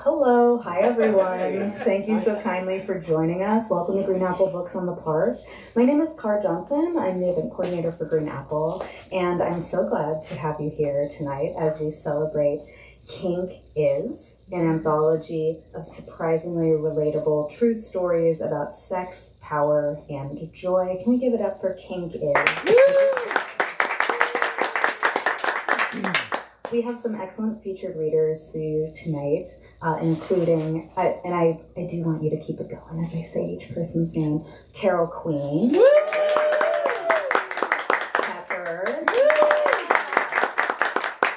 Hello, hi everyone. Thank you so kindly for joining us. Welcome to Green Apple Books on the Park. My name is Cara Johnson. I'm the event coordinator for Green Apple, and I'm so glad to have you here tonight as we celebrate Kink Is, an anthology of surprisingly relatable true stories about sex, power, and joy. Can we give it up for Kink Is? We have some excellent featured readers for you tonight, including, and I do want you to keep it going as I say each person's name, Carol Queen, Pepper,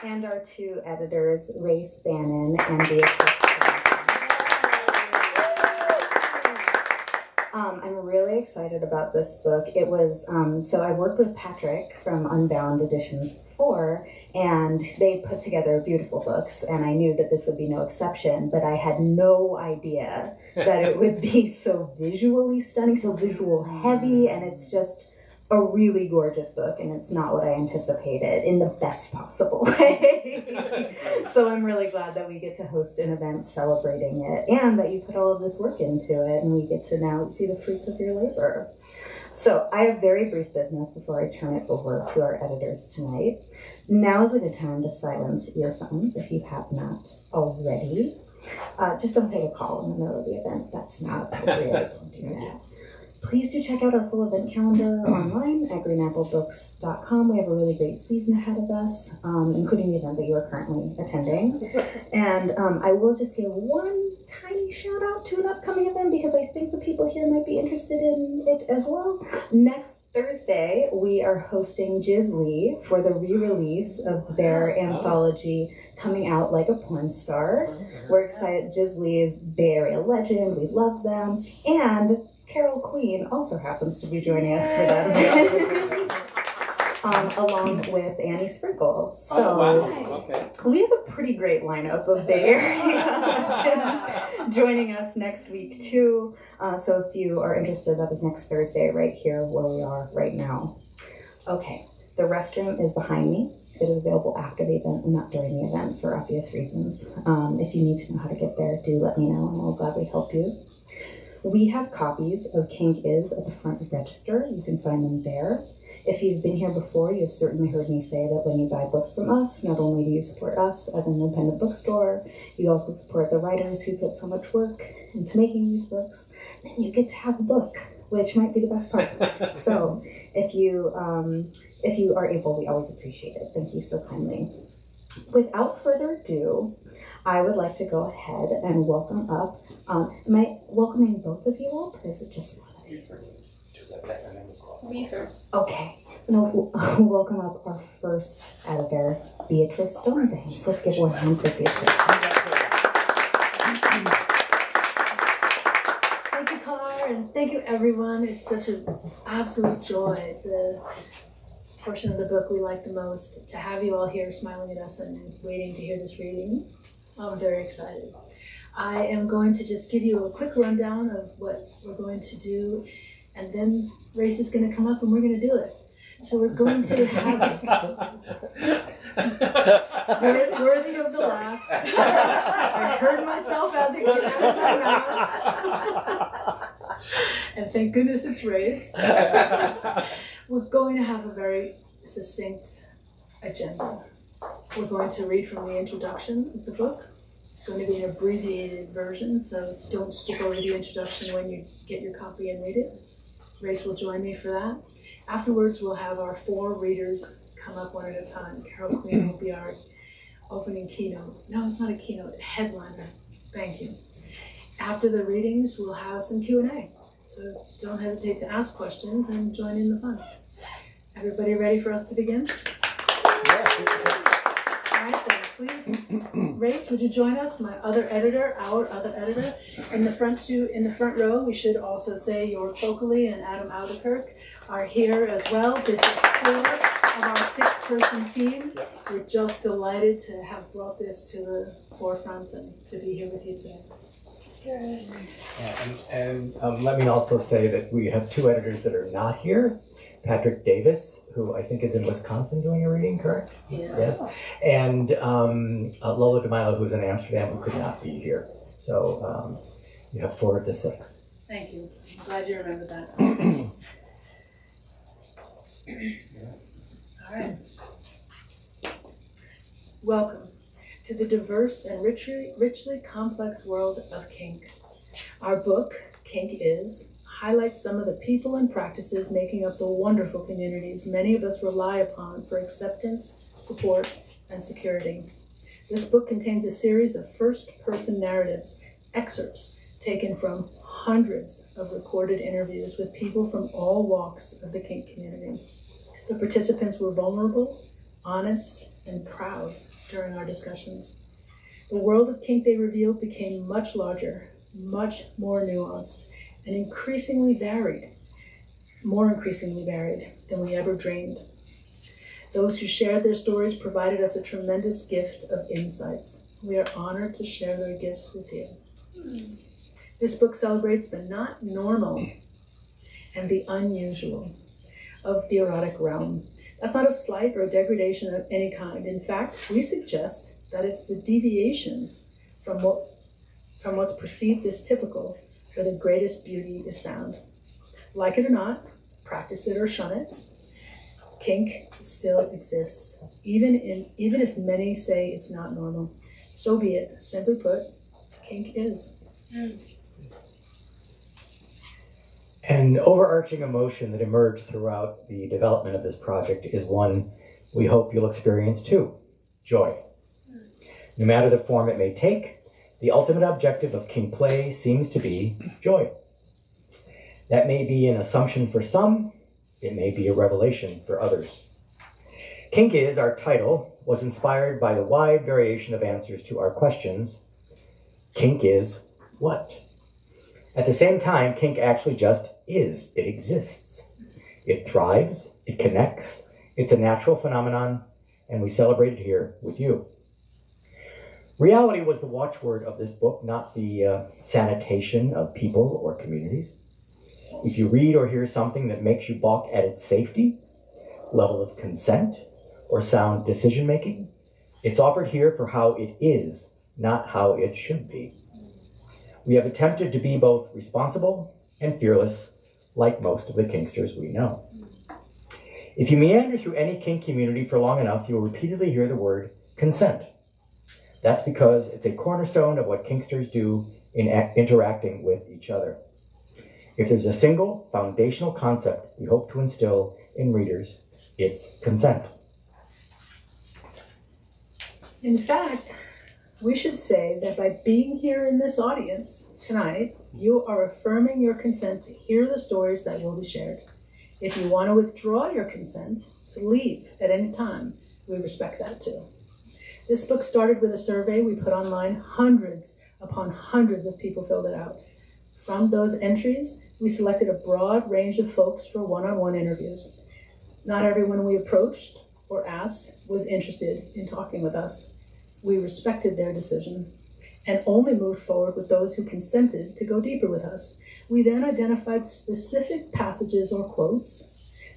and our two editors, Rio Bannon and Beatrice. I'm really excited about this book. It was, so I worked with Patrick from Unbound Editions before, and they put together beautiful books, and I knew that this would be no exception, but I had no idea that it would be so visually stunning, so visual heavy, and it's just a really gorgeous book, and it's not what I anticipated in the best possible way. So I'm really glad that we get to host an event celebrating it, and that you put all of this work into it, and we get to now see the fruits of your labor. So I have very brief business before I turn it over to our editors tonight. Now is a good time to silence earphones if you have not already. Just don't take a call in the middle of the event. That's not appropriate. Don't do that. Please do check out our full event calendar online at greenapplebooks.com. We have a really great season ahead of us, including the event that you are currently attending. And I will just give one tiny shout out to an upcoming event because I think the people here might be interested in it as well. Next Thursday, we are hosting Jizzly for the re-release of their anthology, Coming Out Like a Porn Star. We're excited. Jizzly is Bay Area legend. We love them. And Carol Queen also happens to be joining us for that event, along with Annie Sprinkle. So we have a pretty great lineup of Bay Area legends joining us next week too. So if you are interested, that is next Thursday right here where we are right now. Okay, the restroom is behind me. It is available after the event and not during the event for obvious reasons. If you need to know how to get there, do let me know and I'll gladly help you. We have copies of Kink Is at the front register. You can find them there. If you've been here before, you've certainly heard me say that when you buy books from us, not only do you support us as an independent bookstore, you also support the writers who put so much work into making these books, and you get to have a book, which might be the best part. So if you are able, we always appreciate it. Thank you so kindly. Without further ado, I would like to go ahead and welcome up, am I welcoming both of you up, or is it just one of you first? Me first. Okay. No, welcome up our first editor, Beatrice Stonebanks. Let's give one hand for Beatrice. Thank you, Cara, and thank you, everyone. It's such an absolute joy. The portion of the book we like the most, to have you all here smiling at us and waiting to hear this reading. I'm very excited. I am going to just give you a quick rundown of what we're going to do, and then Race is going to come up and we're going to do it. So we're going to have worthy of the laughs. I heard myself as it came out of my mouth. And thank goodness it's Race. We're going to have a very succinct agenda. We're going to read from the introduction of the book. It's going to be an abbreviated version, so don't skip over the introduction when you get your copy and read it. Race will join me for that. Afterwards, we'll have our 4 readers come up one at a time. Carol Queen will be our opening keynote. No, it's not a keynote, headliner. Thank you. After the readings, we'll have some Q&A. So don't hesitate to ask questions and join in the fun. Everybody ready for us to begin? All right, then, please. Race, would you join us? My other editor, our other editor. In the front row, we should also say York Koki and Adam Alderkirk are here as well. This is 4 of our 6-person team. We're just delighted to have brought this to the forefront and to be here with you today. And let me also say that we have two editors that are not here. Patrick Davis, who I think is in Wisconsin doing a reading, correct? Yes. And Lola DeMilo, who's in Amsterdam, who could not be here. So you have 4 of the 6. Thank you. I'm glad you remembered that. All right. Welcome to the diverse and richly complex world of kink. Our book, Kink Is, highlights some of the people and practices making up the wonderful communities many of us rely upon for acceptance, support, and security. This book contains a series of first-person narratives, excerpts taken from hundreds of recorded interviews with people from all walks of the kink community. The participants were vulnerable, honest, and proud during our discussions. The world of kink they revealed became much larger, much more nuanced, and more increasingly varied than we ever dreamed. Those who shared their stories provided us a tremendous gift of insights. We are honored to share their gifts with you. This book celebrates the not normal and the unusual of the erotic realm. That's not a slight or a degradation of any kind. In fact, we suggest that it's the deviations from what's perceived as typical where the greatest beauty is found. Like it or not, practice it or shun it, kink still exists, even if many say it's not normal. So be it. Simply put, kink is. An overarching emotion that emerged throughout the development of this project is one we hope you'll experience too: joy. No matter the form it may take, the ultimate objective of kink play seems to be joy. That may be an assumption for some, it may be a revelation for others. Kink Is, our title, was inspired by the wide variation of answers to our questions. Kink is what? At the same time, kink actually just is. It exists. It thrives. It connects. It's a natural phenomenon, and we celebrate it here with you. Reality was the watchword of this book, not the sanitation of people or communities. If you read or hear something that makes you balk at its safety, level of consent, or sound decision-making, it's offered here for how it is, not how it should be. We have attempted to be both responsible and fearless, like most of the kinksters we know. If you meander through any kink community for long enough, you'll repeatedly hear the word consent. That's because it's a cornerstone of what kinksters do in interacting with each other. If there's a single foundational concept we hope to instill in readers, it's consent. In fact, we should say that by being here in this audience tonight, you are affirming your consent to hear the stories that will be shared. If you want to withdraw your consent to leave at any time, we respect that too. This book started with a survey we put online. Hundreds upon hundreds of people filled it out. From those entries, we selected a broad range of folks for one-on-one interviews. Not everyone we approached or asked was interested in talking with us. We respected their decision and only moved forward with those who consented to go deeper with us. We then identified specific passages or quotes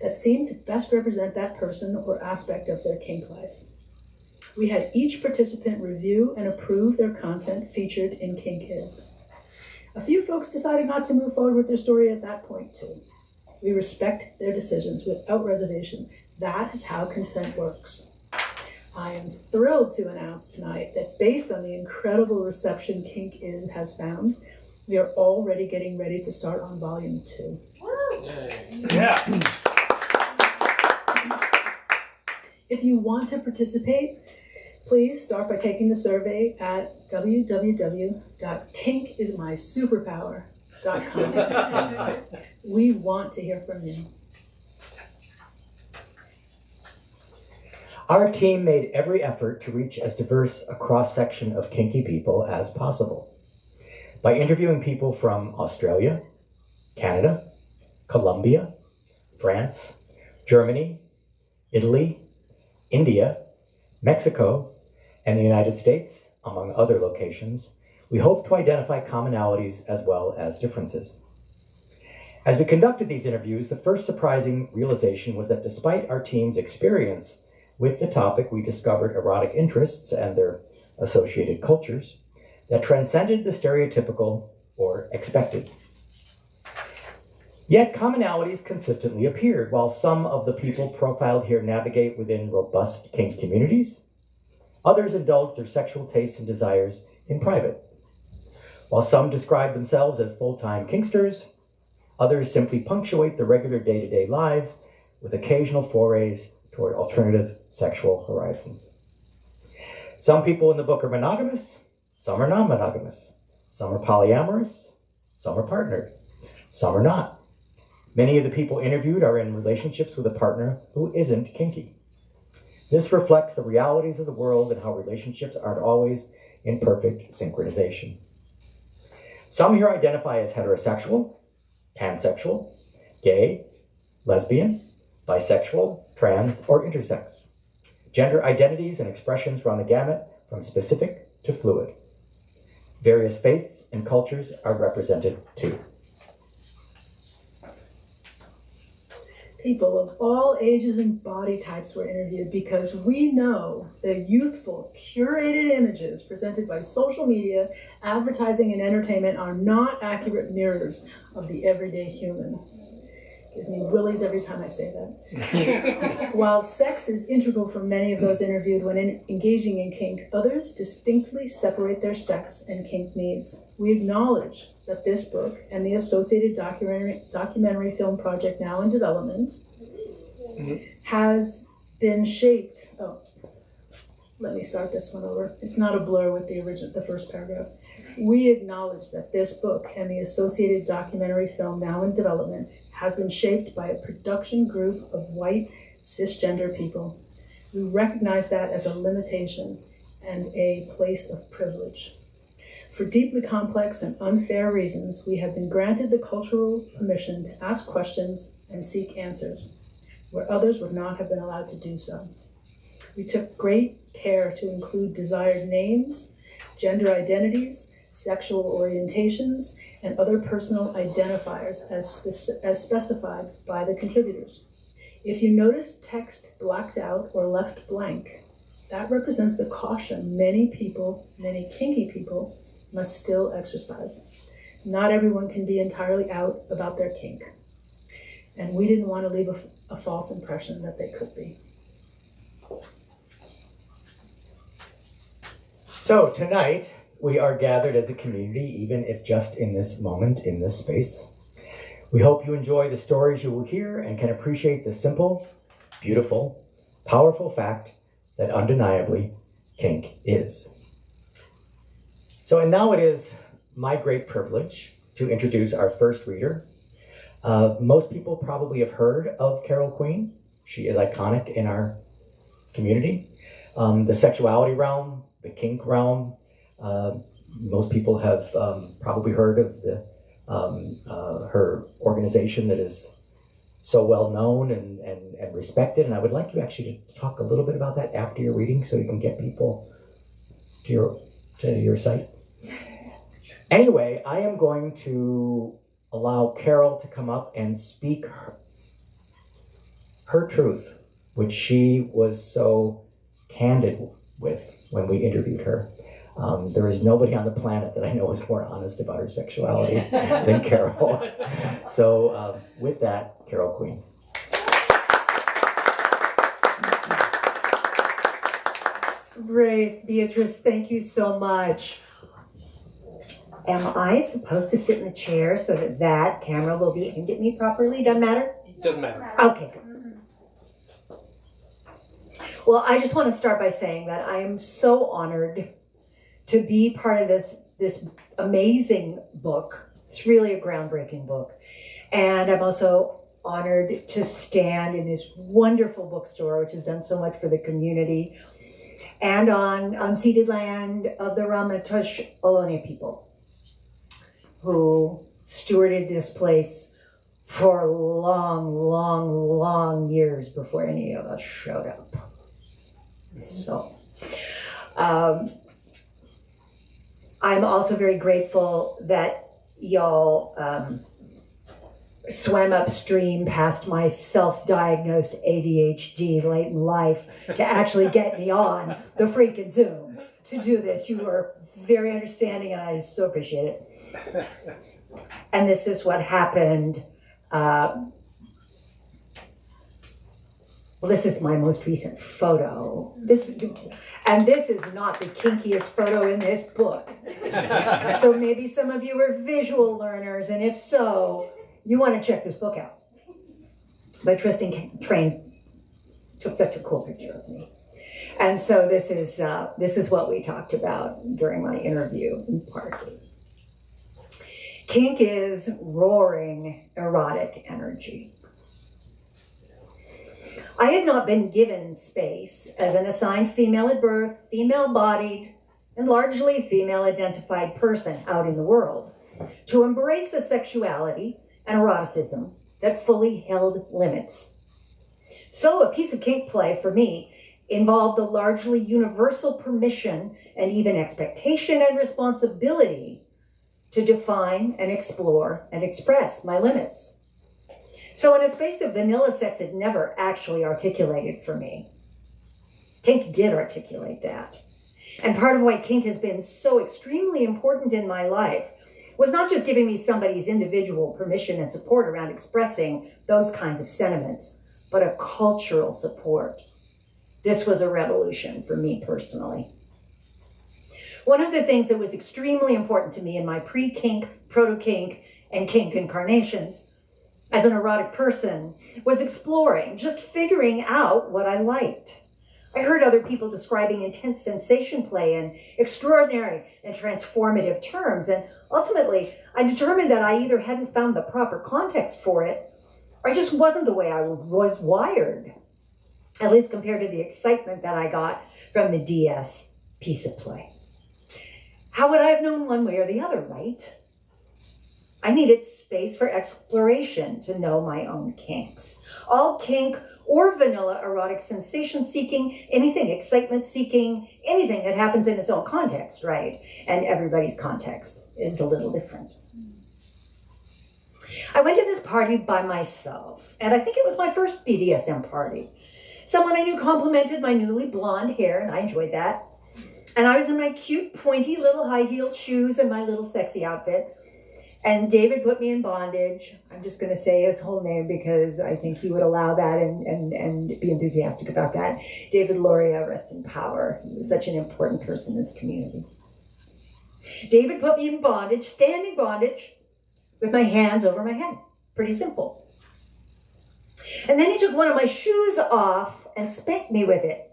that seemed to best represent that person or aspect of their kink life. We had each participant review and approve their content featured in Kink Is. A few folks decided not to move forward with their story at that point too. We respect their decisions without reservation. That is how consent works. I am thrilled to announce tonight that based on the incredible reception Kink Is has found, we are already getting ready to start on volume 2. Yeah. If you want to participate, please start by taking the survey at www.kinkismysuperpower.com. We want to hear from you. Our team made every effort to reach as diverse a cross-section of kinky people as possible by interviewing people from Australia, Canada, Colombia, France, Germany, Italy, India, Mexico, and the United States, among other locations. we hope to identify commonalities as well as differences. As we conducted these interviews, the first surprising realization was that despite our team's experience with the topic, we discovered erotic interests and their associated cultures that transcended the stereotypical or expected. Yet commonalities consistently appeared. While some of the people profiled here navigate within robust kink communities, others indulge their sexual tastes and desires in private. While some describe themselves as full-time kinksters, others simply punctuate their regular day-to-day lives with occasional forays toward alternative sexual horizons. Some people in the book are monogamous, some are non-monogamous, some are polyamorous, some are partnered, some are not. Many of the people interviewed are in relationships with a partner who isn't kinky. This reflects the realities of the world and how relationships aren't always in perfect synchronization. Some here identify as heterosexual, pansexual, gay, lesbian, bisexual, trans, or intersex. Gender identities and expressions run the gamut from specific to fluid. Various faiths and cultures are represented too. People of all ages and body types were interviewed because we know the youthful, curated images presented by social media, advertising, and entertainment are not accurate mirrors of the everyday human. Gives me willies every time I say that. While sex is integral for many of those interviewed when engaging in kink, others distinctly separate their sex and kink needs. We acknowledge that this book and the associated documentary film project now in development has been shaped. Oh, let me start this one over. It's not a blur with the first paragraph. We acknowledge that this book and the associated documentary film now in development has been shaped by a production group of white cisgender people. We recognize that as a limitation and a place of privilege. For deeply complex and unfair reasons, we have been granted the cultural permission to ask questions and seek answers, where others would not have been allowed to do so. We took great care to include desired names, gender identities, sexual orientations, and other personal identifiers as specified by the contributors. If you notice text blacked out or left blank, that represents the caution many people, many kinky people, must still exercise. Not everyone can be entirely out about their kink, and we didn't want to leave a false impression that they could be. So tonight, we are gathered as a community, even if just in this moment, in this space. We hope you enjoy the stories you will hear and can appreciate the simple, beautiful, powerful fact that undeniably kink is. So, and now it is my great privilege to introduce our first reader. Most people probably have heard of Carol Queen. She is iconic in our community. The sexuality realm, the kink realm, most people have probably heard of her organization that is so well known and respected. And I would like you actually to talk a little bit about that after your reading so you can get people to your site. Anyway, I am going to allow Carol to come up and speak her truth, which she was so candid with when we interviewed her. There is nobody on the planet that I know is more honest about her sexuality than Carol. So with that, Carol Queen. Grace, Beatrice, thank you so much. Am I supposed to sit in the chair so that camera will be aimed at me properly? Doesn't matter? Doesn't matter. Okay, good. Well, I just want to start by saying that I am so honored to be part of this amazing book. It's really a groundbreaking book. And I'm also honored to stand in this wonderful bookstore, which has done so much for the community, and on unceded land of the Ramaytush Ohlone people, who stewarded this place for long, long, long years before any of us showed up. So, I'm also very grateful that y'all swam upstream past my self-diagnosed ADHD late in life to actually get me on the freaking Zoom to do this. You were very understanding, and I so appreciate it. And this is what happened. Well, this is my most recent photo. This is not the kinkiest photo in this book. So maybe some of you are visual learners, and if so, you want to check this book out. But Tristan Train took such a cool picture of me. And so this is what we talked about during my interview in part. Kink is roaring erotic energy. I had not been given space as an assigned female at birth, female-bodied, and largely female-identified person out in the world to embrace a sexuality and eroticism that fully held limits. So a piece of kink play for me involved the largely universal permission and even expectation and responsibility to define and explore and express my limits. So in a space that vanilla sex had never actually articulated for me, kink did articulate that. And part of why kink has been so extremely important in my life was not just giving me somebody's individual permission and support around expressing those kinds of sentiments, but a cultural support. This was a revolution for me personally. One of the things that was extremely important to me in my pre-kink, proto-kink, and kink incarnations as an erotic person was exploring, just figuring out what I liked. I heard other people describing intense sensation play in extraordinary and transformative terms, and ultimately, I determined that I either hadn't found the proper context for it, or I just wasn't the way I was wired, at least compared to the excitement that I got from the DS piece of play. How would I have known one way or the other, right? I needed space for exploration to know my own kinks. All kink or vanilla erotic sensation seeking, anything excitement seeking, anything that happens in its own context, right? And everybody's context is a little different. I went to this party by myself, and I think it was my first BDSM party. Someone I knew complimented my newly blonde hair, and I enjoyed that. And I was in my cute, pointy little high-heeled shoes and my little sexy outfit. And David put me in bondage. I'm just going to say his whole name because I think he would allow that and be enthusiastic about that. David Loria, rest in power. He was such an important person in this community. David put me in bondage, standing bondage, with my hands over my head. Pretty simple. And then he took one of my shoes off and spanked me with it.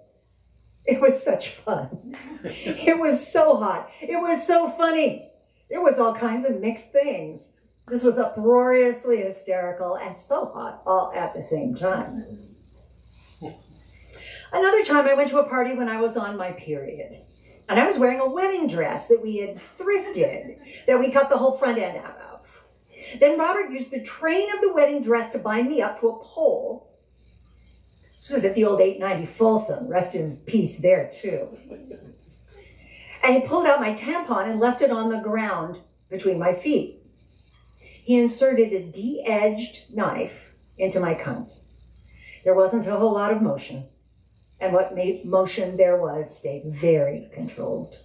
It was such fun. It was so hot. It was so funny. It was all kinds of mixed things. This was uproariously hysterical and so hot all at the same time. Another time I went to a party when I was on my period. And I was wearing a wedding dress that we had thrifted, that we cut the whole front end out of. Then Robert used the train of the wedding dress to bind me up to a pole. This was at the old 890 Folsom, rest in peace there too. And he pulled out my tampon and left it on the ground between my feet. He inserted a de-edged knife into my cunt. There wasn't a whole lot of motion, and what motion there was stayed very controlled.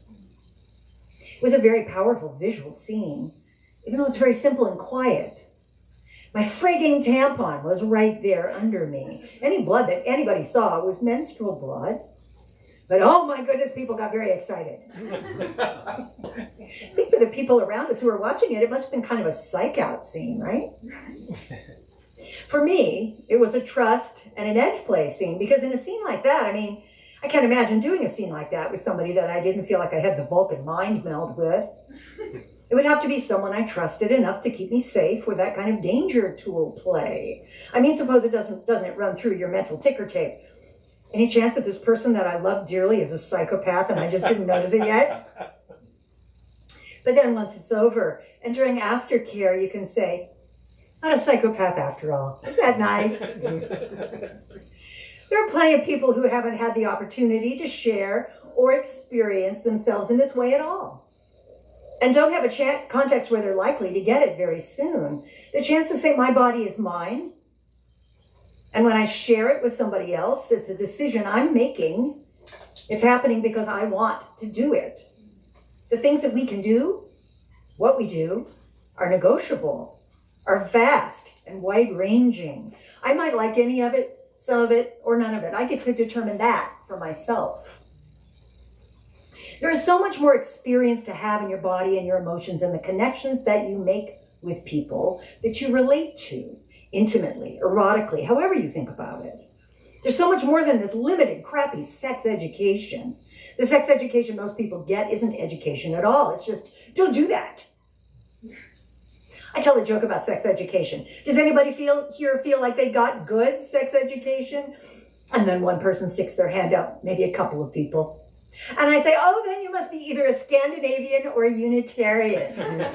It was a very powerful visual scene, even though it's very simple and quiet. My frigging tampon was right there under me. Any blood that anybody saw was menstrual blood. But oh my goodness, people got very excited. I think for the people around us who were watching it, it must have been kind of a psych out scene, right? For me, it was a trust and an edge play scene, because in a scene like that, I mean, I can't imagine doing a scene like that with somebody that I didn't feel like I had the Vulcan mind meld with. It would have to be someone I trusted enough to keep me safe with that kind of danger tool play. I mean, suppose it doesn't run through your mental ticker tape. Any chance that this person that I love dearly is a psychopath and I just didn't notice it yet? But then once it's over, and during aftercare, you can say, not a psychopath after all. Is that nice? There are plenty of people who haven't had the opportunity to share or experience themselves in this way at all. and don't have a context where they're likely to get it very soon, the chance to say my body is mine, and when I share it with somebody else, it's a decision I'm making. It's happening because I want to do it. The things that we can do, what we do, are negotiable, are vast and wide-ranging. I might like any of it, some of it, or none of it. I get to determine that for myself. There is so much more experience to have in your body and your emotions and the connections that you make with people that you relate to intimately, erotically, however you think about it. There's so much more than this limited, crappy sex education. The sex education most people get isn't education at all. It's just, don't do that. I tell a joke about sex education. Does anybody here feel like they got good sex education? And then one person sticks their hand up, maybe a couple of people. And I say, oh, then you must be either a Scandinavian or a Unitarian.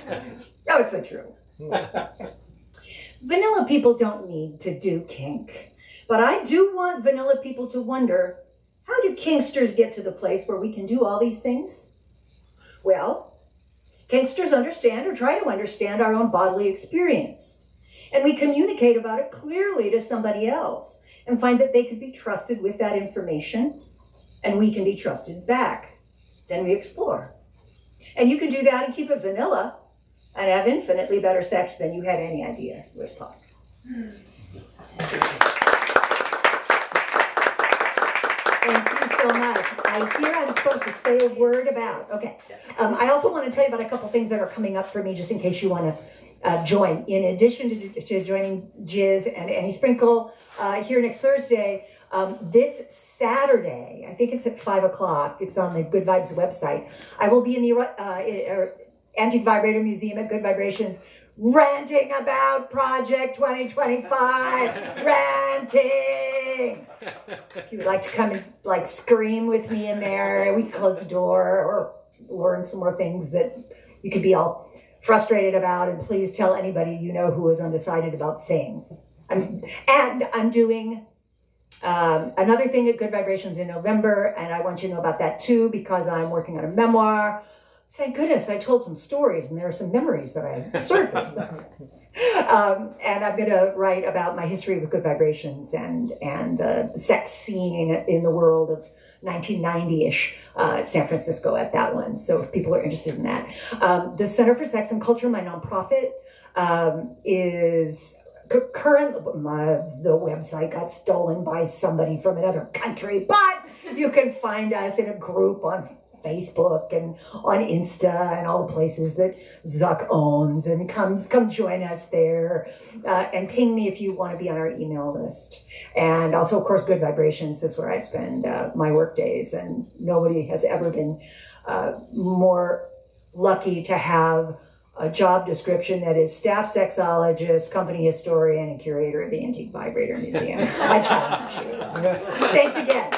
Oh, it's so true. Vanilla people don't need to do kink. But I do want vanilla people to wonder, how do kinksters get to the place where we can do all these things? Well, kinksters understand or try to understand our own bodily experience. And we communicate about it clearly to somebody else and find that they could be trusted with that information and we can be trusted back. Then we explore. And you can do that and keep it vanilla and have infinitely better sex than you had any idea was possible. Thank you so much. I hear I'm supposed to say a word about. Okay. I also want to tell you about a couple things that are coming up for me, just in case you want to join. In addition to joining Jizz and Annie Sprinkle here next Thursday, this Saturday, I think it's at 5 o'clock. It's on the Good Vibes website. I will be in the Antique Vibrator Museum at Good Vibrations, ranting about Project 2025. Ranting. If you would like to come and scream with me in there, we can close the door or learn some more things that you could be all frustrated about. And please tell anybody you know who is undecided about things. I'm doing another thing at Good Vibrations in November, and I want you to know about that too, because I'm working on a memoir. Thank goodness I told some stories, and there are some memories that I surfaced. And I'm going to write about my history with Good Vibrations and the sex scene in the world of 1990-ish San Francisco at that one. So if people are interested in that. The Center for Sex and Culture, my nonprofit, is current. The website got stolen by somebody from another country, but you can find us in a group on Facebook and on Insta and all the places that Zuck owns, and come join us there and ping me if you want to be on our email list. And also, of course, Good Vibrations is where I spend my work days, and nobody has ever been more lucky to have a job description that is staff sexologist, company historian, and curator of the Antique Vibrator Museum. I challenge you. Thanks again.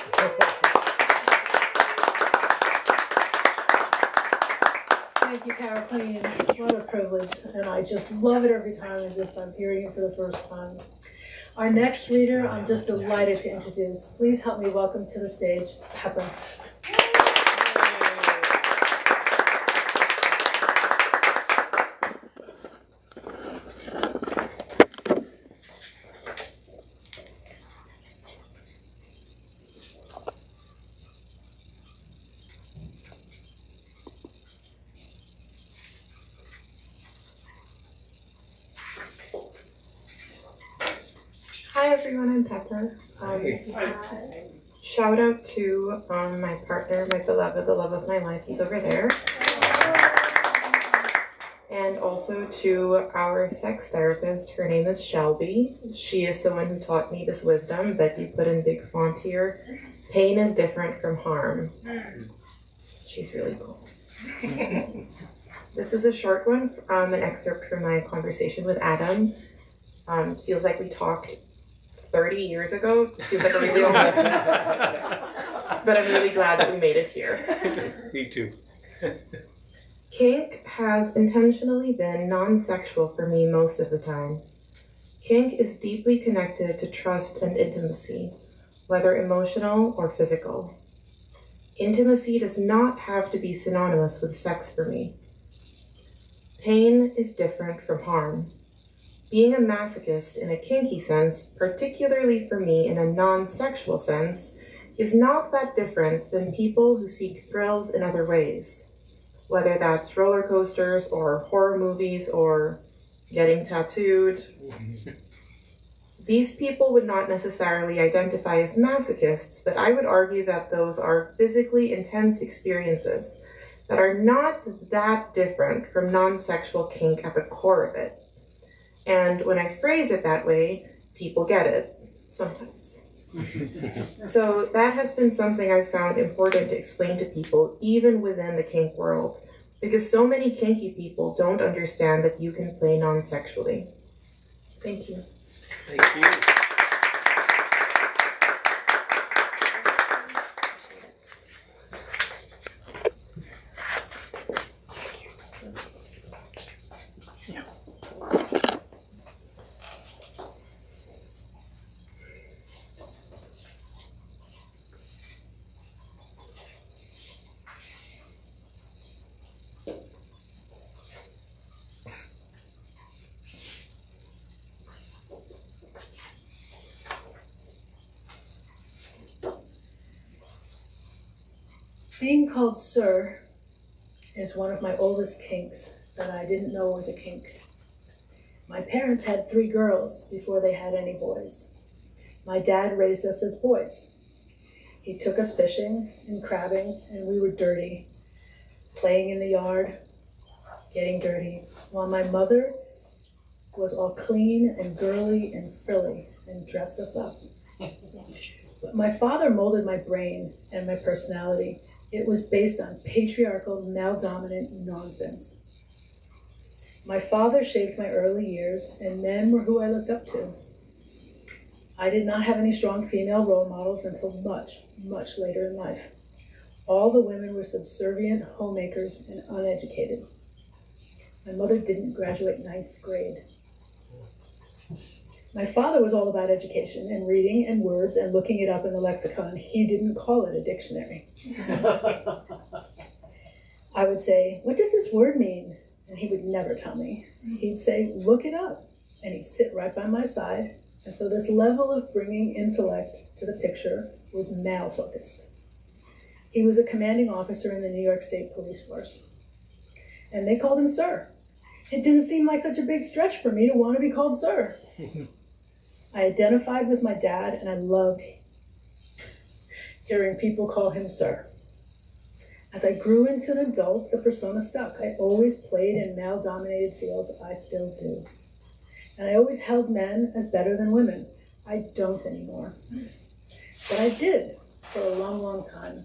Thank you, Kathleen. What a privilege. And I just love it every time as if I'm hearing it for the first time. Our next reader, I'm just delighted to introduce. Please help me welcome to the stage, Pepper. Hi everyone, I'm Pepper. Shout out to my partner, my beloved, the love of my life. He's over there. And also to our sex therapist. Her name is Shelby. She is the one who taught me this wisdom that you put in big font here. Pain is different from harm. She's really cool. This is a short one, an excerpt from my conversation with Adam. Feels like we talked 30 years ago. Feels like a really long time. But I'm really glad that we made it here. Me too. Kink has intentionally been non-sexual for me most of the time. Kink is deeply connected to trust and intimacy, whether emotional or physical. Intimacy does not have to be synonymous with sex for me. Pain is different from harm. Being a masochist in a kinky sense, particularly for me in a non-sexual sense, is not that different than people who seek thrills in other ways. Whether that's roller coasters or horror movies or getting tattooed. These people would not necessarily identify as masochists, but I would argue that those are physically intense experiences that are not that different from non-sexual kink at the core of it. And when I phrase it that way, people get it, sometimes. So that has been something I've found important to explain to people, even within the kink world, because so many kinky people don't understand that you can play non-sexually. Thank you. Thank you. Being called sir is one of my oldest kinks that I didn't know was a kink. My parents had 3 girls before they had any boys. My dad raised us as boys. He took us fishing and crabbing, and we were dirty, playing in the yard, getting dirty, while my mother was all clean and girly and frilly and dressed us up. But my father molded my brain and my personality. It was based on patriarchal, male-dominant nonsense. My father shaped my early years, and men were who I looked up to. I did not have any strong female role models until much, much later in life. All the women were subservient, homemakers, and uneducated. My mother didn't graduate 9th grade. My father was all about education and reading and words and looking it up in the lexicon. He didn't call it a dictionary. I would say, "What does this word mean?" And he would never tell me. He'd say, "Look it up." And he'd sit right by my side. And so this level of bringing intellect to the picture was male-focused. He was a commanding officer in the New York State Police Force. And they called him sir. It didn't seem like such a big stretch for me to want to be called sir. I identified with my dad, and I loved hearing people call him sir. As I grew into an adult, the persona stuck. I always played in male-dominated fields. I still do. And I always held men as better than women. I don't anymore. But I did for a long, long time.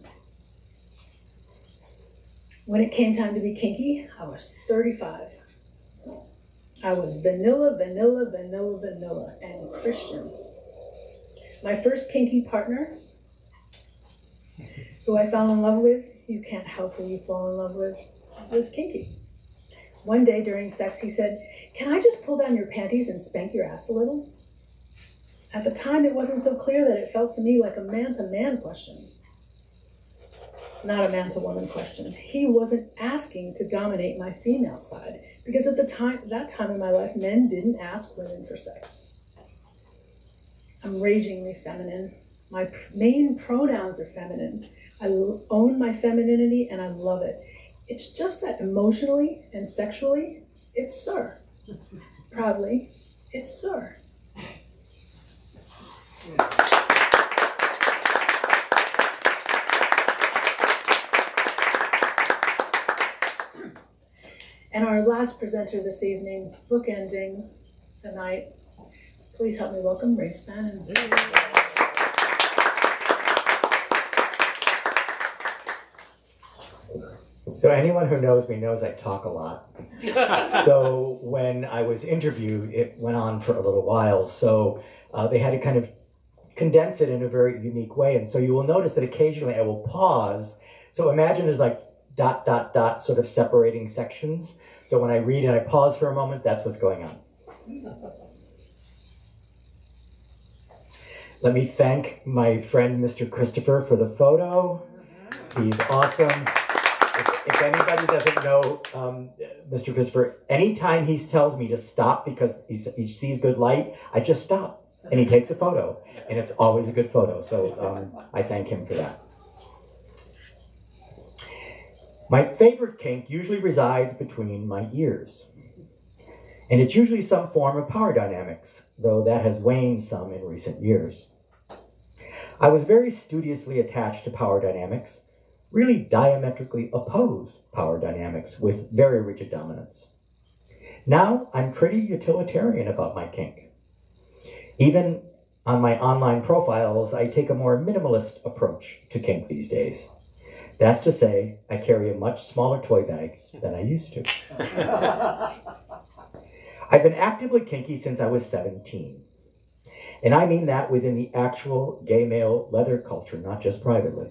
When it came time to be kinky, I was 35. I was vanilla, vanilla, vanilla, vanilla, and Christian. My first kinky partner, who I fell in love with, you can't help who you fall in love with, was kinky. One day during sex, he said, "Can I just pull down your panties and spank your ass a little?" At the time, it wasn't so clear that it felt to me like a man-to-man question, not a man-to-woman question. He wasn't asking to dominate my female side, because at that time in my life, men didn't ask women for sex. I'm ragingly feminine. My main pronouns are feminine. I own my femininity and I love it. It's just that emotionally and sexually, it's sir. Proudly, it's sir. And our last presenter this evening, bookending the night, please help me welcome Bannon. So anyone who knows me knows I talk a lot. So when I was interviewed, it went on for a little while. So they had to kind of condense it in a very unique way. And so you will notice that occasionally I will pause. So imagine there's like ... sort of separating sections. So when I read and I pause for a moment, that's what's going on. Let me thank my friend, Mr. Christopher, for the photo. He's awesome. if anybody doesn't know Mr. Christopher, anytime he tells me to stop because he sees good light, I just stop. And he takes a photo. And it's always a good photo. So I thank him for that. My favorite kink usually resides between my ears. And it's usually some form of power dynamics, though that has waned some in recent years. I was very studiously attached to power dynamics, really diametrically opposed power dynamics with very rigid dominance. Now I'm pretty utilitarian about my kink. Even on my online profiles, I take a more minimalist approach to kink these days. That's to say, I carry a much smaller toy bag than I used to. I've been actively kinky since I was 17. And I mean that within the actual gay male leather culture, not just privately.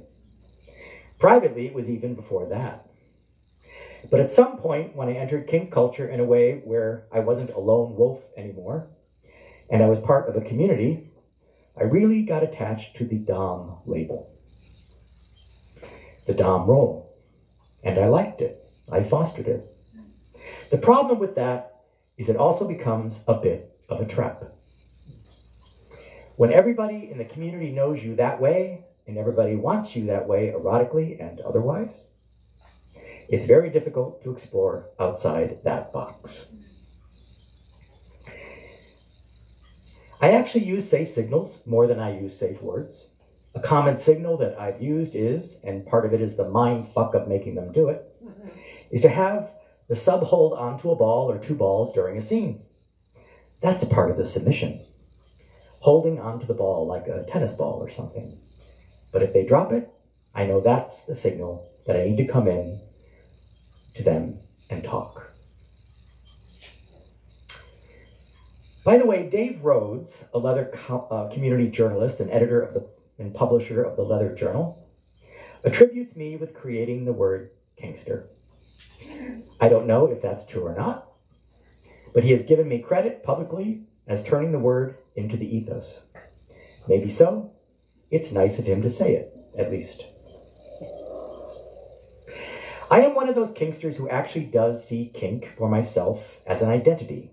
Privately, it was even before that. But at some point, when I entered kink culture in a way where I wasn't a lone wolf anymore, and I was part of a community, I really got attached to the Dom label, the Dom role. And I liked it. I fostered it. The problem with that is it also becomes a bit of a trap. When everybody in the community knows you that way, and everybody wants you that way erotically and otherwise, it's very difficult to explore outside that box. I actually use safe signals more than I use safe words. A common signal that I've used is, and part of it is the mind fuck of making them do it, is to have the sub hold onto a ball or two balls during a scene. That's part of the submission. Holding onto the ball like a tennis ball or something. But if they drop it, I know that's the signal that I need to come in to them and talk. By the way, Dave Rhodes, a leather community journalist and editor and publisher of the Leather Journal, attributes me with creating the word kinkster. I don't know if that's true or not, but he has given me credit publicly as turning the word into the ethos. Maybe so. It's nice of him to say it, at least. I am one of those kinksters who actually does see kink for myself as an identity,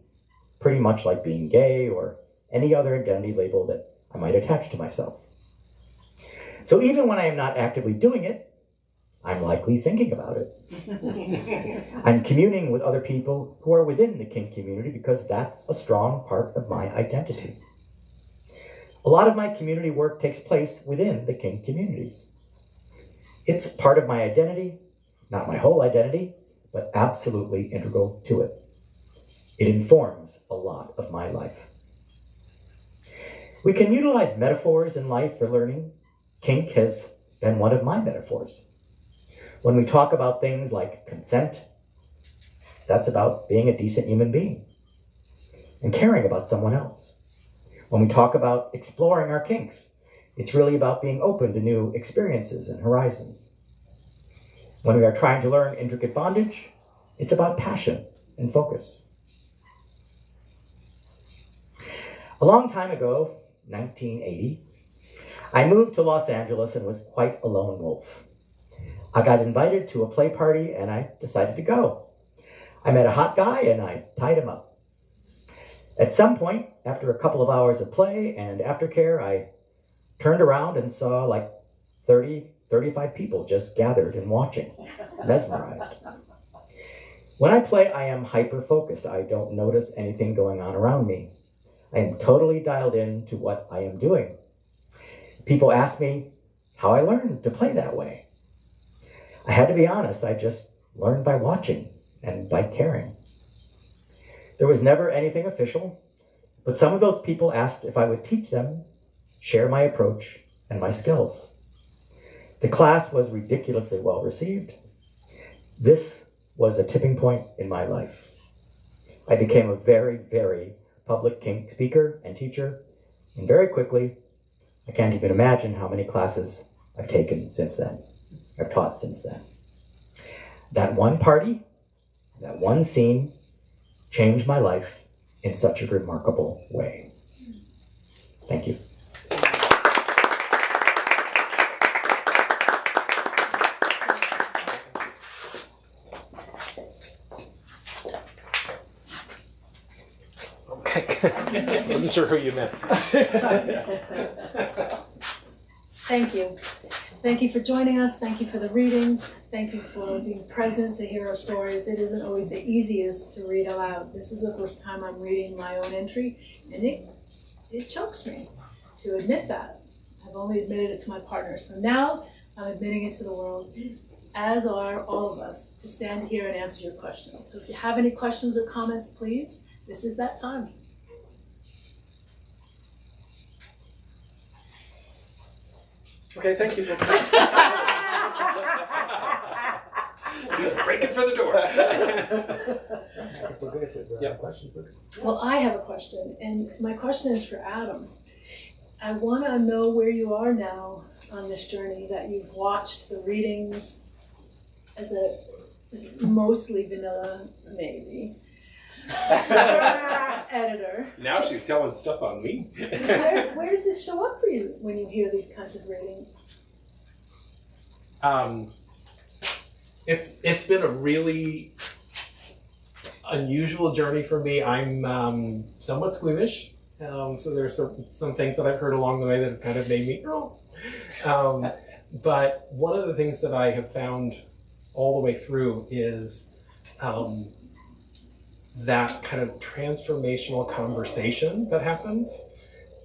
pretty much like being gay or any other identity label that I might attach to myself. So even when I am not actively doing it, I'm likely thinking about it. I'm communing with other people who are within the kink community because that's a strong part of my identity. A lot of my community work takes place within the kink communities. It's part of my identity, not my whole identity, but absolutely integral to it. It informs a lot of my life. We can utilize metaphors in life for learning. Kink has been one of my metaphors. When we talk about things like consent, that's about being a decent human being and caring about someone else. When we talk about exploring our kinks, it's really about being open to new experiences and horizons. When we are trying to learn intricate bondage, it's about passion and focus. A long time ago, 1980, I moved to Los Angeles and was quite a lone wolf. I got invited to a play party and I decided to go. I met a hot guy and I tied him up. At some point, after a couple of hours of play and aftercare, I turned around and saw like 30, 35 people just gathered and watching, mesmerized. When I play, I am hyper-focused. I don't notice anything going on around me. I am totally dialed in to what I am doing. People ask me how I learned to play that way. I had to be honest, I just learned by watching and by caring. There was never anything official, but some of those people asked if I would teach them, share my approach and my skills. The class was ridiculously well received. This was a tipping point in my life. I became a very, very public kink speaker and teacher, and very quickly, I can't even imagine how many classes I've taken since then. I've taught since then. That one party, that one scene, changed my life in such a remarkable way. Thank you. Wasn't sure who you meant. Thank you. Thank you for joining us. Thank you for the readings. Thank you for being present to hear our stories. It isn't always the easiest to read aloud. This is the first time I'm reading my own entry, and it chokes me to admit that. I've only admitted it to my partner. So now I'm admitting it to the world, as are all of us, to stand here and answer your questions. So if you have any questions or comments, please, this is that time. Okay, thank you. He's breaking for the door. Yeah. Well, I have a question, and my question is for Adam. I want to know where you are now on this journey, that you've watched the readings as a mostly vanilla, maybe, editor. Now she's telling stuff on me. Where does this show up for you when you hear these kinds of readings? It's been a really unusual journey for me. I'm somewhat squeamish, so there's some things that I've heard along the way that have kind of made me but one of the things that I have found all the way through is that kind of transformational conversation that happens.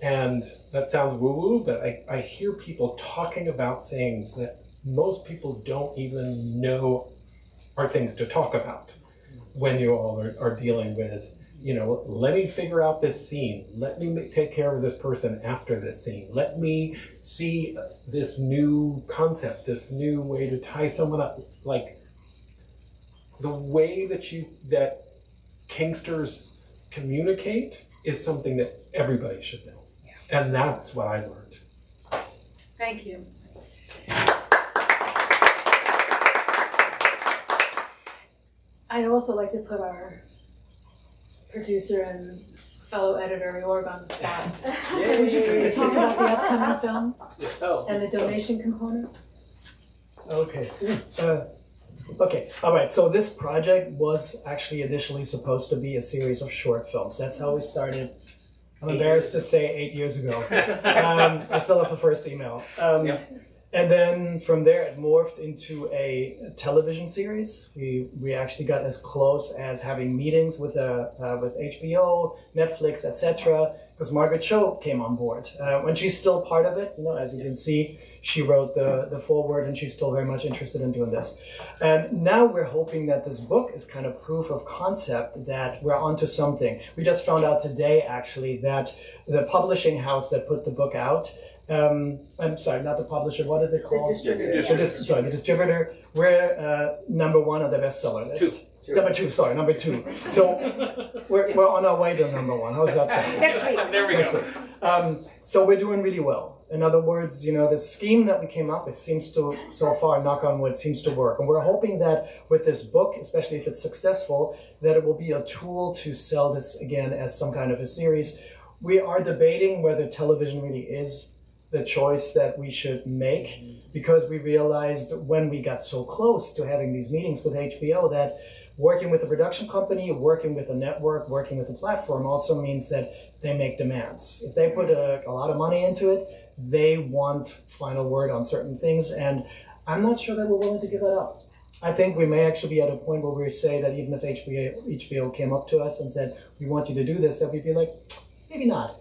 And that sounds woo-woo, but I hear people talking about things that most people don't even know are things to talk about when you all are dealing with, let me figure out this scene. Let me take care of this person after this scene. Let me see this new concept, this new way to tie someone up. Like the way that Kinksters communicate is something that everybody should know. Yeah. And that's what I learned. Thank you. I'd also like to put our producer and fellow editor, Jorg, on the spot. Would you please talk about the upcoming film and the donation component? Okay. Okay, all right, so this project was actually initially supposed to be a series of short films. That's how we started. I'm embarrassed to say 8 years ago. I still have the first email. And then from there it morphed into a television series. We actually got as close as having meetings with HBO, Netflix, etc. because Margaret Cho came on board. When she's still part of it, as you can see, she wrote the foreword and she's still very much interested in doing this. And now we're hoping that this book is kind of proof of concept that we're onto something. We just found out today, actually, that the publishing house that put the book out, I'm sorry, not the publisher, what did they call it? The distributor. We're number one on the bestseller list. Number two. So we're on our way to number one. How's that sound? Next week. There we go. So we're doing really well. In other words, the scheme that we came up with seems to, so far, knock on wood, seems to work. And we're hoping that with this book, especially if it's successful, that it will be a tool to sell this again as some kind of a series. We are debating whether television really is the choice that we should make, because we realized when we got so close to having these meetings with HBO that working with a production company, working with a network, working with a platform also means that they make demands. If they put a lot of money into it, they want final word on certain things, and I'm not sure that we're willing to give that up. I think we may actually be at a point where we say that even if HBO came up to us and said, we want you to do this, that we'd be like, maybe not.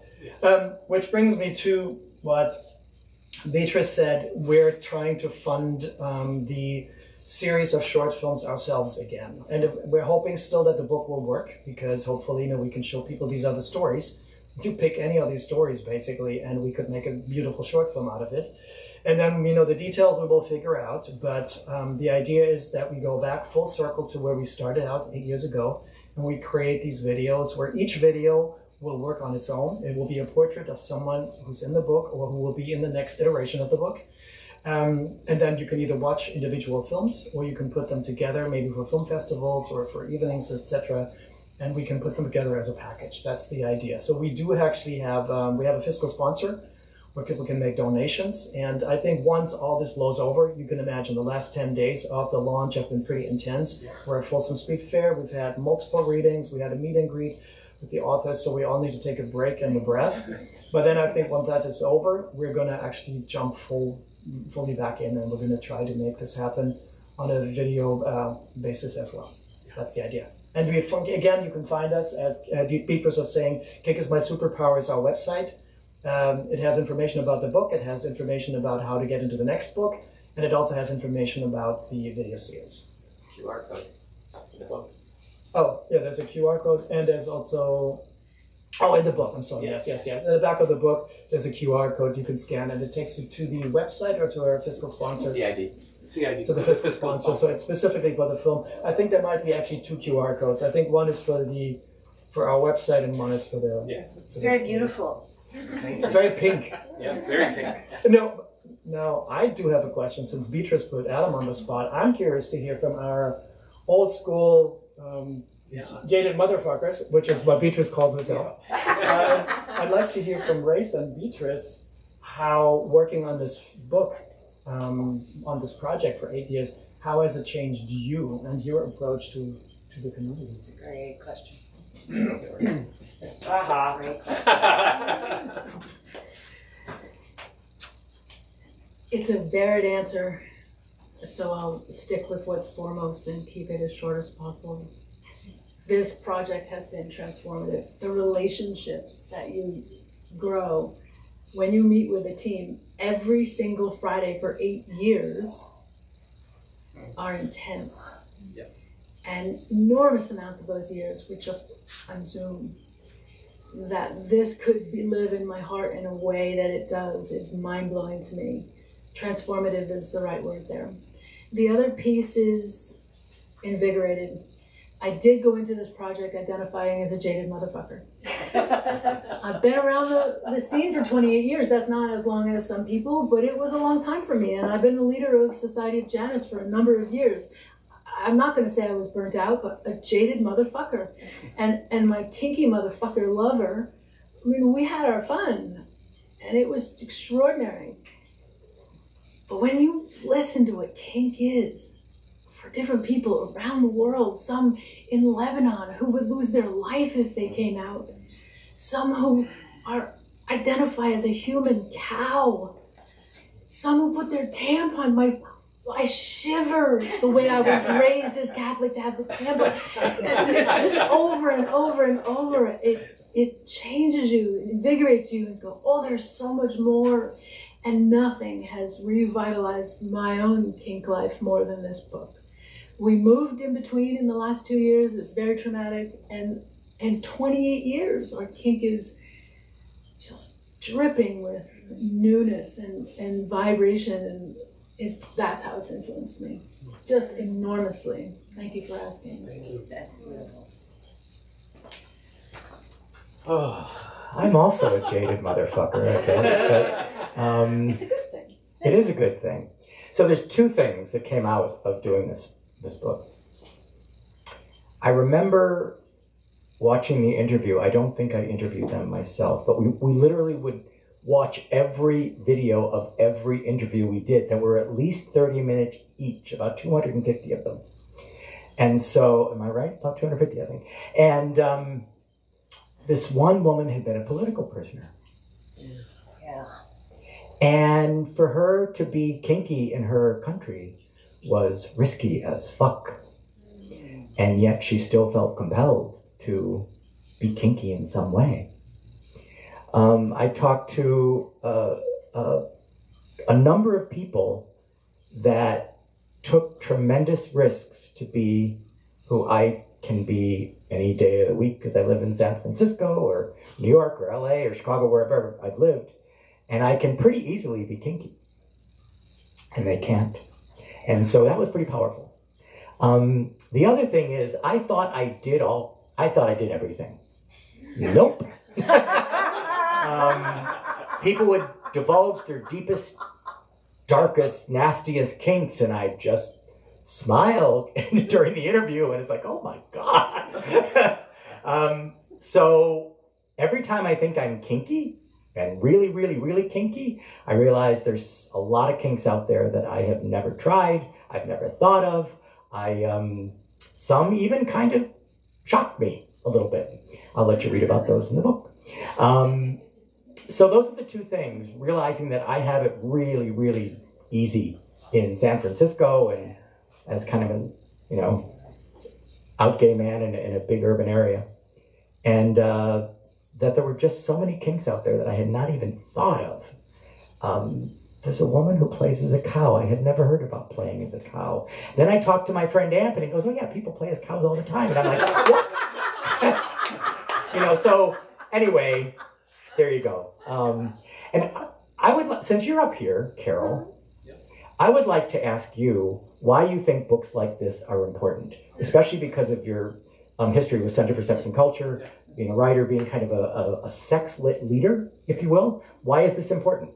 Which brings me to what Beatrice said. We're trying to fund the series of short films ourselves again. And we're hoping still that the book will work, because hopefully we can show people these other stories. You pick any of these stories basically, and we could make a beautiful short film out of it. And then the details we will figure out, but the idea is that we go back full circle to where we started out 8 years ago, and we create these videos where each video will work on its own. It will be a portrait of someone who's in the book or who will be in the next iteration of the book. And then you can either watch individual films, or you can put them together, maybe for film festivals or for evenings, etc. And we can put them together as a package. That's the idea. So we do actually have, we have a fiscal sponsor where people can make donations. And I think once all this blows over, you can imagine the last 10 days of the launch have been pretty intense. We're at Folsom Street Fair. We've had multiple readings. We had a meet and greet with the authors, so we all need to take a break and a breath. But then I think once that is over, we're going to actually jump fully back in, and we're going to try to make this happen on a video basis as well. That's the idea. And again, you can find us, as Beatrice was saying, Kink Is My Superpower is our website. It has information about the book, it has information about how to get into the next book, and it also has information about the video series. QR code in the book. Oh, yeah, there's a QR code, and there's also, oh, in the book, I'm sorry, yes. In the back of the book, there's a QR code you can scan, and it takes you to the website or to our fiscal sponsor. CID. To the fiscal sponsor, so it's specifically for the film. I think there might be actually 2 QR codes. I think one is for our website, and one is for the... Yes. It's very beautiful. It's very pink. Yeah, it's very pink. No, I do have a question. Since Beatrice put Adam on the spot, I'm curious to hear from our old school jaded motherfuckers, which is what Beatrice calls herself. I'd like to hear from Race and Beatrice how working on this book, on this project for 8 years, how has it changed you and your approach to the community? Great question. Great question. It's a varied answer, so I'll stick with what's foremost and keep it as short as possible. This project has been transformative. The relationships that you grow when you meet with a team every single Friday for 8 years are intense. Yep. And enormous amounts of those years were just on Zoom. That this could live in my heart in a way that it does is mind-blowing to me. Transformative is the right word there. The other piece is invigorated. I did go into this project identifying as a jaded motherfucker. I've been around the scene for 28 years. That's not as long as some people, but it was a long time for me. And I've been the leader of Society of Janus for a number of years. I'm not going to say I was burnt out, but a jaded motherfucker. And my kinky motherfucker lover, I mean, we had our fun, and it was extraordinary. But when you listen to what kink is, for different people around the world, some in Lebanon who would lose their life if they came out, some who identify as a human cow, some who put their tampon, I shiver the way I was raised as Catholic to have the tampon. Just over and over and over, it changes you, it invigorates you, and you go, oh, there's so much more. And nothing has revitalized my own kink life more than this book. We moved in between in the last 2 years. It's very traumatic. And 28 years, our kink is just dripping with newness and vibration. And that's how it's influenced me. Just enormously. Thank you for asking. Thank you. That's beautiful. I'm also a jaded motherfucker, I guess. But, It's a good thing. it is a good thing. So there's 2 things that came out of doing this book. I remember watching the interview. I don't think I interviewed them myself, but we literally would watch every video of every interview we did. There were at least 30 minutes each, about 250 of them. And so, am I right? About 250, I think. And this one woman had been a political prisoner. Yeah. And for her to be kinky in her country was risky as fuck. And yet she still felt compelled to be kinky in some way. I talked to a number of people that took tremendous risks to be who I can be any day of the week, because I live in San Francisco or New York or LA or Chicago, wherever I've lived. And I can pretty easily be kinky. And they can't. And so that was pretty powerful. The other thing is, I thought I did everything. Nope. People would divulge their deepest, darkest, nastiest kinks, and I just smile during the interview, and it's like, oh my God. So every time I think I'm kinky, and really, really, really kinky, I realize there's a lot of kinks out there that I have never tried, I've never thought of. Some even kind of shocked me a little bit. I'll let you read about those in the book. So those are the two things, realizing that I have it really, really easy in San Francisco and as kind of a, you know, out gay man in a big urban area. And that there were just so many kinks out there that I had not even thought of. There's a woman who plays as a cow. I had never heard about playing as a cow. Then I talked to my friend Anthony. He goes, oh yeah, people play as cows all the time. And I'm like, what? You know, so anyway, there you go. And I would, since you're up here, Carol, I would like to ask you why you think books like this are important, especially because of your history with Center for Sex and Culture, being a writer, being kind of a sex lit leader, if you will. Why is this important?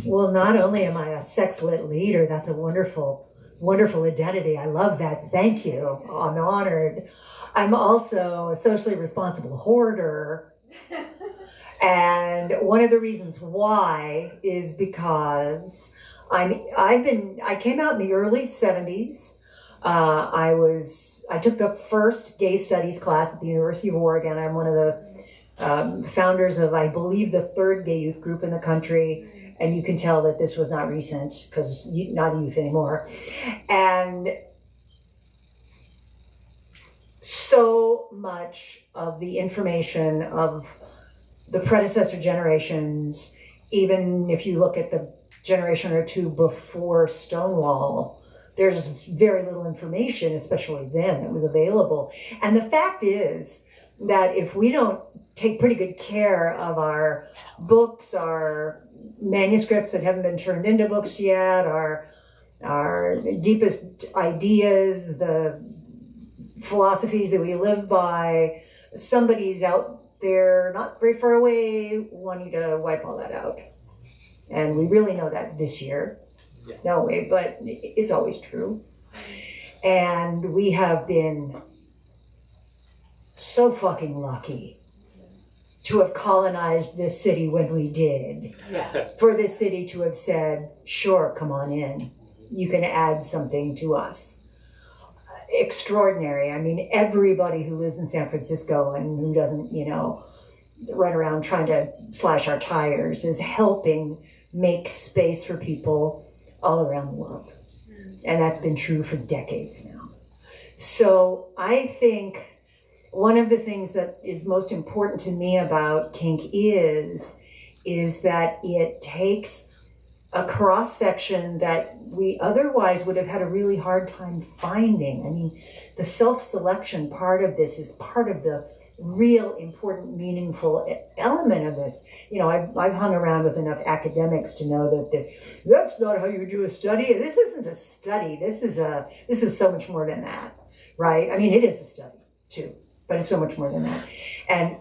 Well, not only am I a sex lit leader, that's a wonderful, wonderful identity. I love that. Thank you. I'm honored. I'm also a socially responsible hoarder. And one of the reasons why is because I came out in the early 70s. I took the first gay studies class at the University of Oregon. I'm one of the founders of, I believe, the third gay youth group in the country. And you can tell that this was not recent because not a youth anymore. And so much of the information of the predecessor generations, even if you look at the generation or two before Stonewall, there's very little information, especially then, that was available. And the fact is that if we don't take pretty good care of our books, our manuscripts that haven't been turned into books yet, our deepest ideas, the philosophies that we live by, somebody's out there, not very far away, wanting to wipe all that out. And we really know that this year. No way, but it's always true. And we have been so fucking lucky to have colonized this city when we did. For this city to have said, sure, come on in. You can add something to us. Extraordinary. I mean, everybody who lives in San Francisco and who doesn't, you know, run around trying to slash our tires is helping make space for people all around the world. And that's been true for decades now. So I think one of the things that is most important to me about Kink is that it takes a cross-section that we otherwise would have had a really hard time finding. I mean, the self-selection part of this is part of the real important, meaningful element of this. You know, I've hung around with enough academics to know that that's not how you do a study. This isn't a study. This is so much more than that, right? I mean, it is a study too, but it's so much more than that. And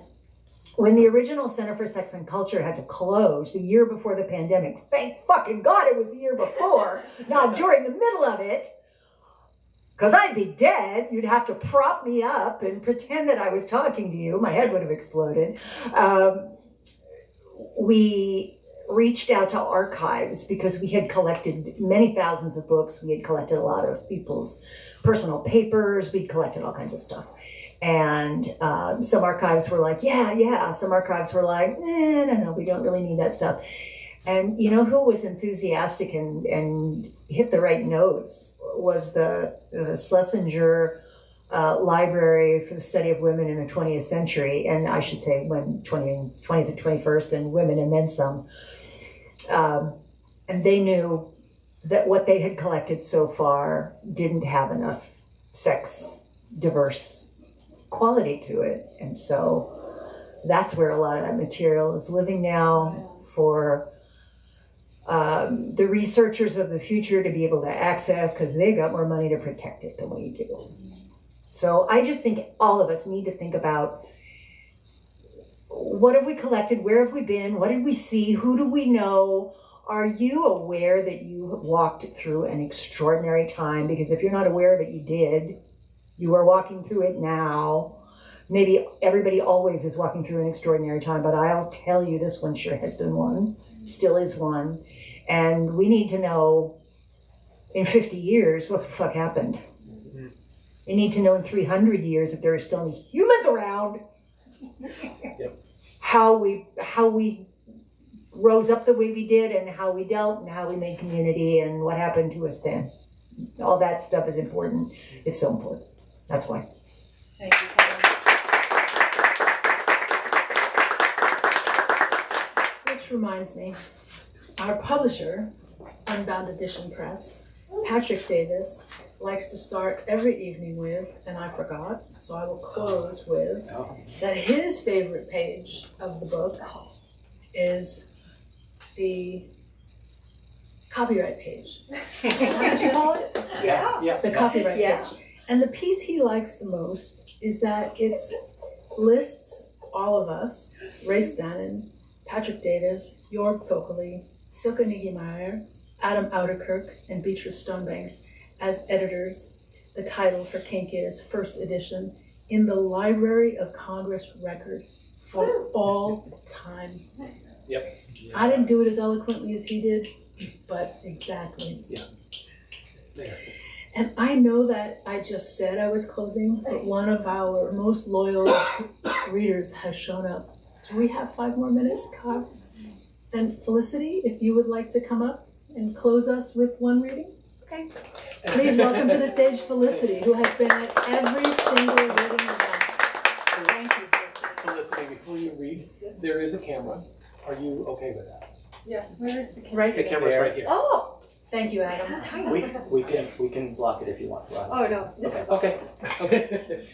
when the original Center for Sex and Culture had to close the year before the pandemic, thank fucking God it was the year before, not during the middle of it, because I'd be dead. You'd have to prop me up and pretend that I was talking to you. My head would have exploded. We reached out to archives because we had collected many thousands of books. We had collected a lot of people's personal papers. We'd collected all kinds of stuff. And some archives were like, yeah. Some archives were like, no, we don't really need that stuff. And you know who was enthusiastic and hit the right notes was the Schlesinger Library for the Study of Women in the 20th Century, and I should say 20th and 21st, and women and then some. And they knew that what they had collected so far didn't have enough sex diverse quality to it. And so that's where a lot of that material is living now for the researchers of the future to be able to access, because they've got more money to protect it than we do. So I just think all of us need to think about, what have we collected? Where have we been? What did we see? Who do we know? Are you aware that you walked through an extraordinary time? Because if you're not aware of it, you did. You are walking through it now. Maybe everybody always is walking through an extraordinary time, but I'll tell you this one sure has been one, still is one. And we need to know in 50 years what the fuck happened. I need to know in 300 years if there are still any humans around. Yep. How we rose up the way we did, and how we dealt, and how we made community, and what happened to us then. All that stuff is important. It's so important. That's why. Thank you. Which reminds me, our publisher, Unbound Edition Press, Patrick Davis, likes to start every evening with, and I forgot, so I will close with, that his favorite page of the book is the copyright page. Is that what you call it? Yeah. The copyright Yeah. page. And the piece he likes the most is that it lists all of us, Race Bannon, Patrick Davis, Jorg Fokeley, Silke Niggemeier, Adam Ouderkirk, and Beatrice Stonebanks as editors. The title for Kink Is, first edition, in the Library of Congress record for all time. Yep. I didn't do it as eloquently as he did, but exactly. Yeah. There. And I know that I just said I was closing, but one of our most loyal readers has shown up. Do we have 5 more minutes, Cobb? Then Felicity, if you would like to come up and close us with one reading? Okay. Please welcome to the stage Felicity, who has been at every single reading with us. Thank you, Felicity. Felicity, before you read, there is a camera. Are you okay with that? Yes, where is the camera? Right The here. camera's right here. Oh, Thank you, it's so Adam. tiny. We can block it if you want. Right. Oh, no. This Okay. Okay.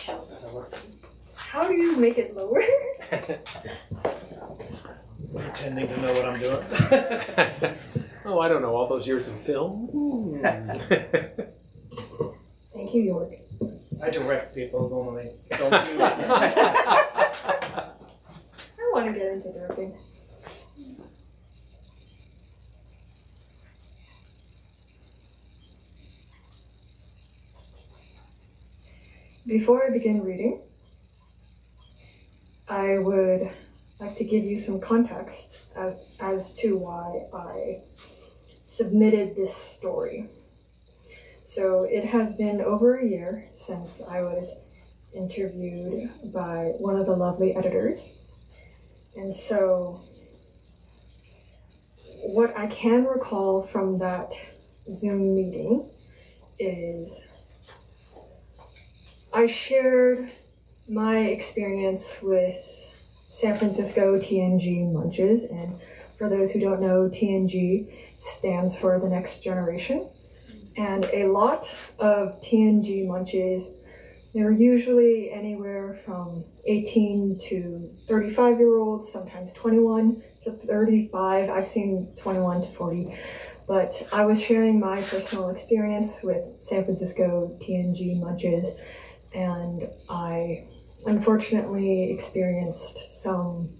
Doesn't work. How do you make it lower? Pretending to know what I'm doing. Oh, I don't know. All those years of film. Thank you, Jorg. I direct people normally. Don't do that. I want to get into directing. Before I begin reading, I would like to give you some context as to why I submitted this story. So it has been over a year since I was interviewed by one of the lovely editors. And so what I can recall from that Zoom meeting is I shared my experience with San Francisco TNG Munches, and for those who don't know, TNG stands for the next generation. And a lot of TNG Munches, they're usually anywhere from 18 to 35-year-olds, sometimes 21 to 35. I've seen 21 to 40. But I was sharing my personal experience with San Francisco TNG Munches, and I unfortunately experienced some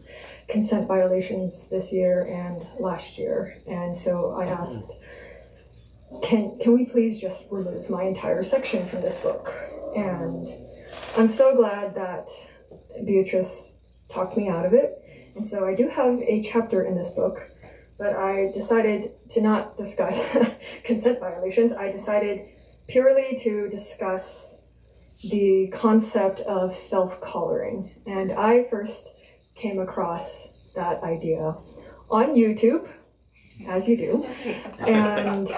consent violations this year and last year. And so I asked, can we please just remove my entire section from this book? And I'm so glad that Beatrice talked me out of it. And so I do have a chapter in this book, but I decided to not discuss consent violations. I decided purely to discuss the concept of self-collaring. And I first came across that idea on YouTube, as you do. And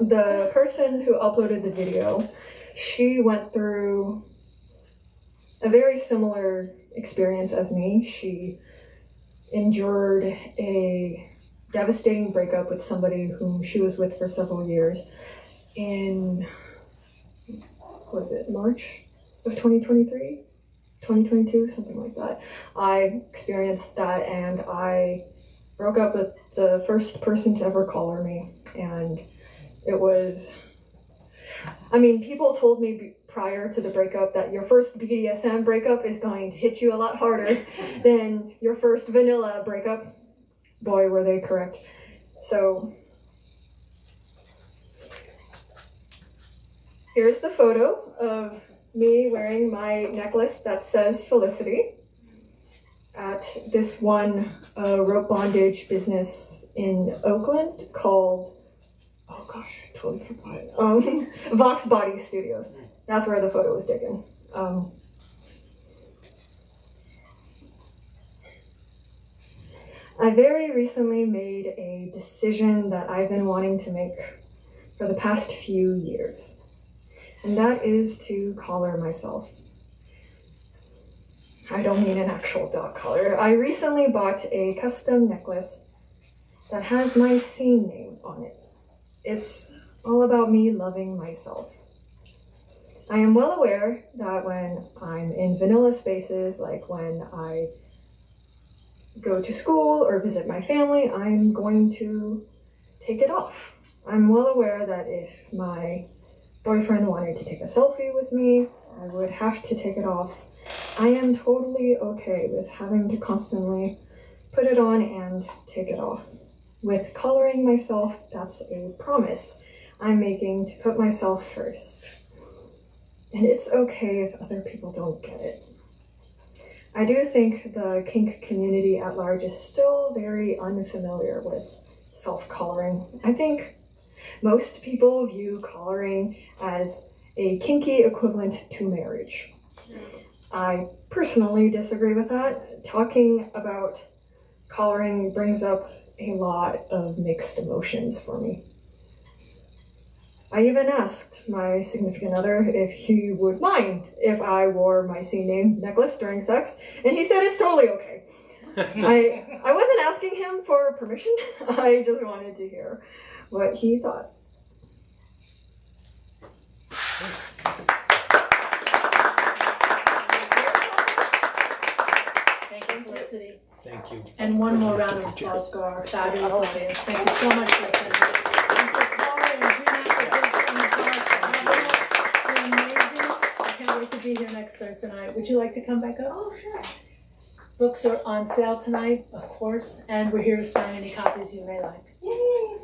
the person who uploaded the video, she went through a very similar experience as me. She endured a devastating breakup with somebody whom she was with for several years in, was it March of 2023? 2022, something like that. I experienced that, and I broke up with the first person to ever collar me. And it was, I mean, people told me prior to the breakup that your first BDSM breakup is going to hit you a lot harder than your first vanilla breakup. Boy, were they correct. So here's the photo of me wearing my necklace that says Felicity at this one rope bondage business in Oakland called oh gosh, I totally forgot. Vox Body Studios. That's where the photo was taken. I very recently made a decision that I've been wanting to make for the past few years, and that is to collar myself. I don't mean an actual dog collar. I recently bought a custom necklace that has my scene name on it. It's all about me loving myself. I am well aware that when I'm in vanilla spaces, like when I go to school or visit my family, I'm going to take it off. I'm well aware that if my boyfriend wanted to take a selfie with me, I would have to take it off. I am totally okay with having to constantly put it on and take it off. With coloring myself, that's a promise I'm making to put myself first. And it's okay if other people don't get it. I do think the kink community at large is still very unfamiliar with self-coloring. I think most people view coloring as a kinky equivalent to marriage. I personally disagree with that. Talking about coloring brings up a lot of mixed emotions for me. I even asked my significant other if he would mind if I wore my scene name necklace during sex, and he said it's totally okay. I wasn't asking him for permission, I just wanted to hear what he thought. Thank you, Felicity. Thank you. And one more round of applause for our fabulous audience. Thank you so much for attending. And for Paula and Gina for hosting the talk. You're amazing. I can't wait to be here next Thursday night. Would you like to come back up? Oh, sure. Books are on sale tonight, of course, and we're here to sign any copies you may like. Yay!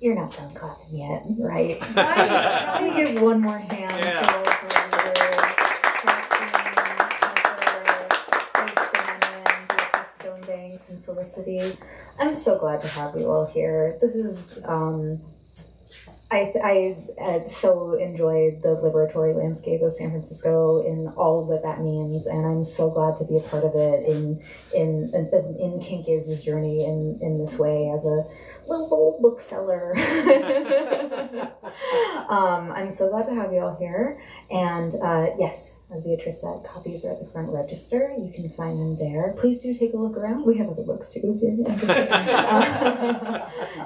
You're not done clapping yet, right? Right. Let me give one more hand Yeah. for Bannon, Beatrice, Stonebanks, and Felicity. I'm so glad to have you all here. This is, I so enjoyed the liberatory landscape of San Francisco and all that that means, and I'm so glad to be a part of it in Kink Is' journey in this way as a little old bookseller. I'm so glad to have you all here. And yes, as Beatrice said, copies are at the front register. You can find them there. Please do take a look around. We have other books too if you're interested.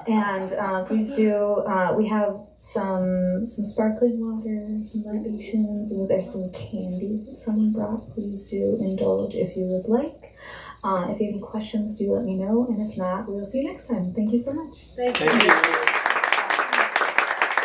And please do, we have some sparkling water, some libations, and there's some candy that someone brought. Please do indulge if you would like. If you have any questions, do let me know. And if not, we'll see you next time. Thank you so much. Thank you. Thank you.